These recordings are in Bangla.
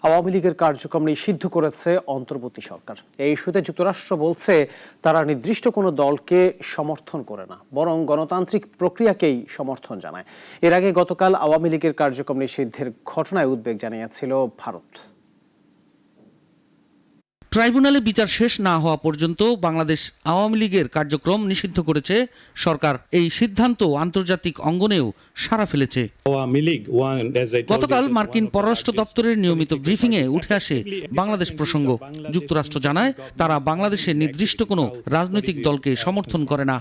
আওয়ামী লীগের কার্যক্রম নিষিদ্ধ করেছে অন্তর্বর্তী সরকার। এই ইস্যুতে যুক্তরাষ্ট্র বলছে তারা নির্দিষ্ট কোনো দলকে সমর্থন করে না, বরং গণতান্ত্রিক প্রক্রিয়াকেই সমর্থন জানায়। এর আগে গতকাল আওয়ামী লীগের কার্যক্রম নিষিদ্ধের ঘটনায় উদ্বেগ জানিয়েছিল ভারত। ট্রাইব্যুনালে বিচার শেষ না হওয়া পর্যন্ত বাংলাদেশ আওয়ামী লীগের কার্যক্রম নিষিদ্ধ করেছে সরকার। এই সিদ্ধান্ত আন্তর্জাতিক অঙ্গনেও সাড়া ফেলেছে। গতকাল মার্কিন পররাষ্ট্র দপ্তরের নিয়মিত ব্রিফিংয়ে উঠে আসে বাংলাদেশ প্রসঙ্গ। যুক্তরাষ্ট্র জানায় তারা বাংলাদেশের নির্দিষ্ট কোনো রাজনৈতিক দলকে সমর্থন করে না।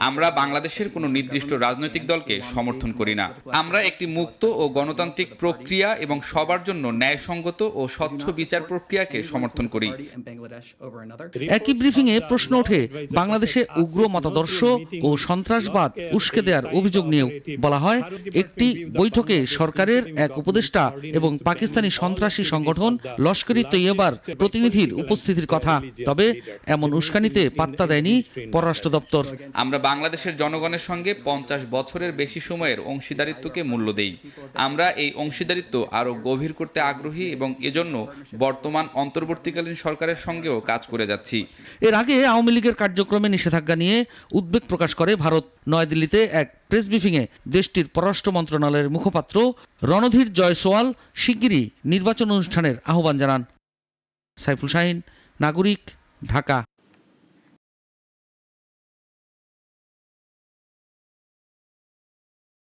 আমরা বাংলাদেশের কোনো নির্দিষ্ট রাজনৈতিক দলকে সমর্থন করি না। আমরা একটি মুক্ত ও গণতান্ত্রিক প্রক্রিয়া এবং সবার জন্য ন্যায়সঙ্গত ও স্বচ্ছ বিচার প্রক্রিয়াকে সমর্থন করি। একই ব্রিফিংয়ে প্রশ্ন ওঠে বাংলাদেশে উগ্র মতাদর্শ ও সন্ত্রাসবাদ উস্কে দেওয়ার অভিযোগ নিয়েও। বলা হয় একটি বৈঠকে সরকারের এক উপদেষ্টা এবং পাকিস্তানি সন্ত্রাসী সংগঠন লস্করি তৈয়বার প্রতিনিধির উপস্থিতির কথা। তবে এমন উস্কানিতে পাত্তা দেয়নি পররাষ্ট্র দপ্তর। আমরা বাংলাদেশের জনগণের সঙ্গে 50 বছরের বেশি সময়ের অংশীদারিত্বকে মূল্য দেই। আমরা এই অংশীদারিত্ব আরো গভীর করতে আগ্রহী এবং এজন্য বর্তমান অন্তর্বর্তীকালীন সরকারের সঙ্গেও কাজ করে যাচ্ছি। এর আগে আওয়ামী লীগের কার্যক্রমে নিষেধাজ্ঞা নিয়ে উদ্বেগ প্রকাশ করে ভারত। নয়াদিল্লিতে এক প্রেস ব্রিফিংয়ে দেশটির পররাষ্ট্র মন্ত্রণালয়ের মুখপাত্র রণধীর জয়সওয়াল শিগগিরই নির্বাচন অনুষ্ঠানের আহ্বান জানান। সাইফুল শাহীন, নাগরিক, ঢাকা।